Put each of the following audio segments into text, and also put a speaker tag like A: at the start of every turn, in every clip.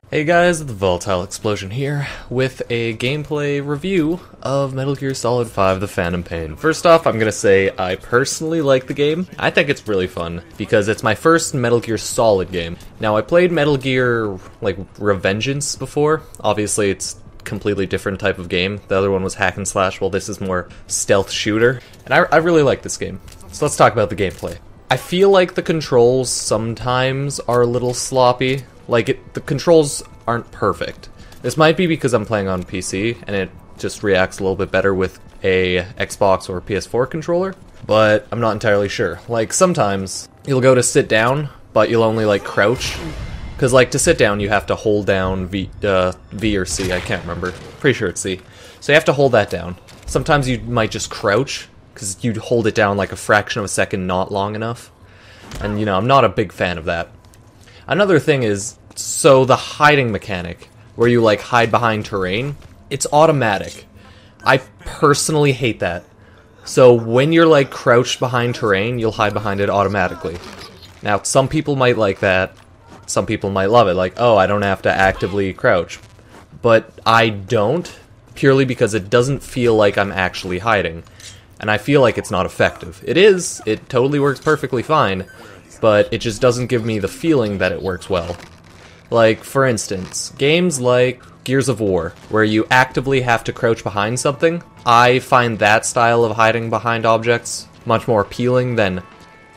A: Hey guys, the Volatile Explosion here, with a gameplay review of Metal Gear Solid 5 The Phantom Pain. First off, I'm gonna say I personally like the game. I think it's really fun, because it's my first Metal Gear Solid game. Now, I played Metal Gear, like, Revengeance before. Obviously, it's completely different type of game. The other one was hack and slash, while this is more stealth shooter. And I really like this game. So let's talk about the gameplay. I feel like the controls sometimes are a little sloppy. Like, the controls aren't perfect. This might be because I'm playing on PC, and it just reacts a little bit better with a Xbox or PS4 controller, but I'm not entirely sure. Like, sometimes you'll go to sit down, but you'll only, like, crouch. Because, like, to sit down, you have to hold down V or C, I can't remember. Pretty sure it's C. So you have to hold that down. Sometimes you might just crouch, because you'd hold it down like a fraction of a second not long enough. And, you know, I'm not a big fan of that. Another thing is, so the hiding mechanic, where you like hide behind terrain, it's automatic. I personally hate that. So when you're like crouched behind terrain, you'll hide behind it automatically. Now, some people might like that, some people might love it, like, oh, I don't have to actively crouch. But I don't, purely because it doesn't feel like I'm actually hiding. And I feel like it's not effective. It totally works perfectly fine, but it just doesn't give me the feeling that it works well. Like, for instance, games like Gears of War, where you actively have to crouch behind something, I find that style of hiding behind objects much more appealing than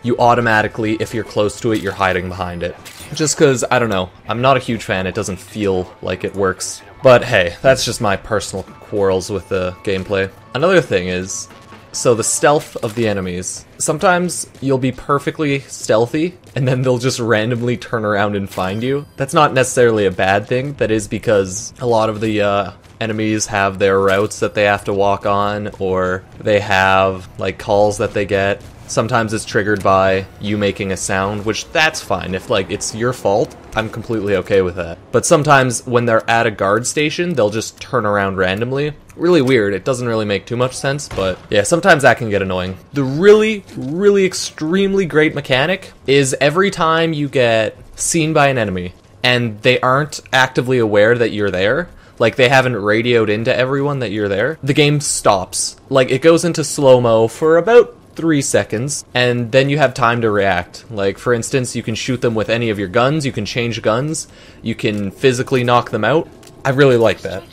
A: you automatically, if you're close to it, you're hiding behind it. Just because, I don't know, I'm not a huge fan, it doesn't feel like it works. But hey, that's just my personal quarrels with the gameplay. Another thing is, so the stealth of the enemies. Sometimes you'll be perfectly stealthy, and then they'll just randomly turn around and find you. That's not necessarily a bad thing. That is because a lot of the enemies have their routes that they have to walk on, or they have like calls that they get. Sometimes it's triggered by you making a sound, which that's fine. If like it's your fault, I'm completely okay with that. But sometimes when they're at a guard station, they'll just turn around randomly. Really weird. It doesn't really make too much sense, but yeah, sometimes that can get annoying. The really extremely great mechanic is every time you get seen by an enemy and they aren't actively aware that you're there, like they haven't radioed into everyone that you're there, the game stops. Like it goes into slow-mo for about 3 seconds, and then you have time to react. Like, for instance, you can shoot them with any of your guns, you can change guns, you can physically knock them out. I really like that.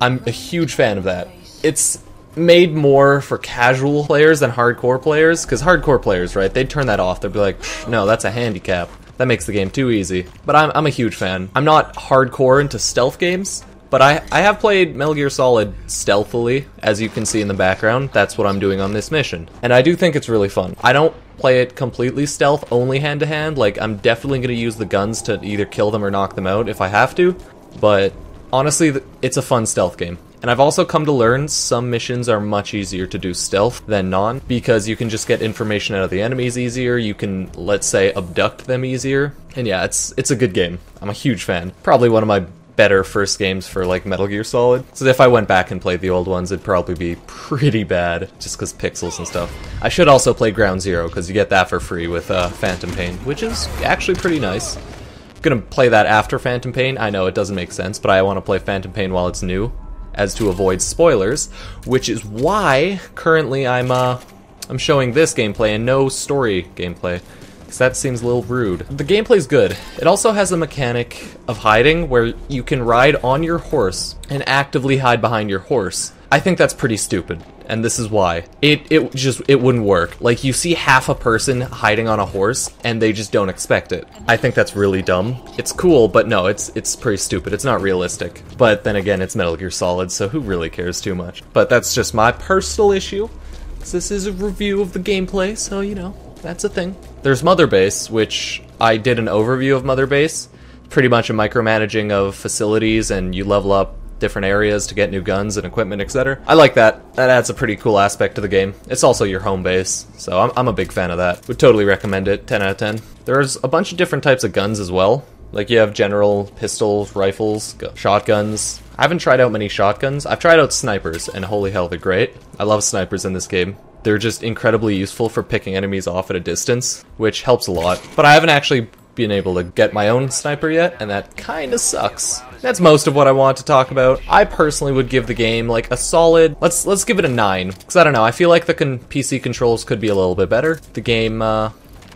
A: I'm a huge fan of that. It's made more for casual players than hardcore players, because hardcore players, right, they'd turn that off. They'd be like, no, that's a handicap. That makes the game too easy. But I'm a huge fan. I'm not hardcore into stealth games, but I have played Metal Gear Solid stealthily, as you can see in the background. That's what I'm doing on this mission. And I do think it's really fun. I don't play it completely stealth, only hand-to-hand. Like, I'm definitely going to use the guns to either kill them or knock them out if I have to. But honestly, it's a fun stealth game. And I've also come to learn some missions are much easier to do stealth than non, because you can just get information out of the enemies easier, you can, let's say, abduct them easier. And yeah, it's a good game. I'm a huge fan. Probably one of my better first games for like Metal Gear Solid. So if I went back and played the old ones, it'd probably be pretty bad, just because pixels and stuff. I should also play Ground Zero, because you get that for free with Phantom Pain, which is actually pretty nice. I'm gonna play that after Phantom Pain. I know it doesn't make sense, but I want to play Phantom Pain while it's new, as to avoid spoilers, which is why currently I'm showing this gameplay and no story gameplay. Because that seems a little rude. The gameplay's good. It also has a mechanic of hiding where you can ride on your horse and actively hide behind your horse. I think that's pretty stupid, and this is why. It wouldn't work. Like, you see half a person hiding on a horse and they just don't expect it. I think that's really dumb. It's cool, but no, it's pretty stupid. It's not realistic. But then again, it's Metal Gear Solid, so who really cares too much? But that's just my personal issue. This is a review of the gameplay, so you know, that's a thing. There's Mother Base, which I did an overview of Mother Base. Pretty much a micromanaging of facilities, and you level up different areas to get new guns and equipment, etc. I like that. That adds a pretty cool aspect to the game. It's also your home base, so I'm a big fan of that. Would totally recommend it, 10 out of 10. There's a bunch of different types of guns as well. Like, you have general pistols, rifles, shotguns. I haven't tried out many shotguns. I've tried out snipers, and holy hell, they're great. I love snipers in this game. They're just incredibly useful for picking enemies off at a distance, which helps a lot. But I haven't actually been able to get my own sniper yet, and that kinda sucks. That's most of what I want to talk about. I personally would give the game like a solid, let's give it a 9, because I don't know, I feel like the PC controls could be a little bit better. The game, the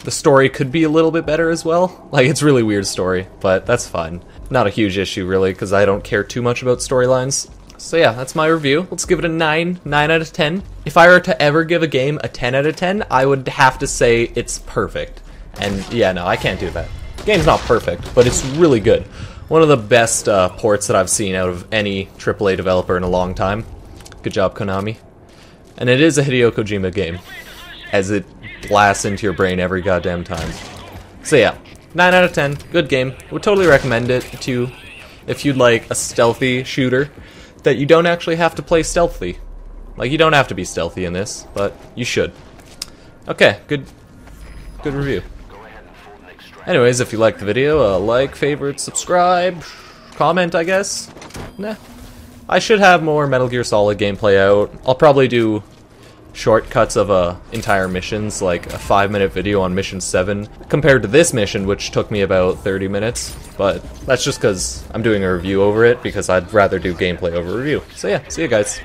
A: story could be a little bit better as well. Like, it's a really weird story, but that's fine. Not a huge issue really, because I don't care too much about storylines. So yeah, that's my review. Let's give it a 9 out of 10. If I were to ever give a game a 10 out of 10, I would have to say it's perfect. And yeah, no, I can't do that. The game's not perfect, but it's really good. One of the best ports that I've seen out of any AAA developer in a long time. Good job, Konami. And it is a Hideo Kojima game, as it blasts into your brain every goddamn time. So yeah, 9 out of 10, good game. Would totally recommend it to if you'd like a stealthy shooter that you don't actually have to play stealthy. Like, you don't have to be stealthy in this, but you should. Okay, good review. Anyways, if you liked the video, like, favorite, subscribe, comment, I guess. Nah. I should have more Metal Gear Solid gameplay out. I'll probably do shortcuts of entire missions, like a 5-minute video on mission 7, compared to this mission, which took me about 30 minutes. But that's just because I'm doing a review over it, because I'd rather do gameplay over review. So yeah, see you guys.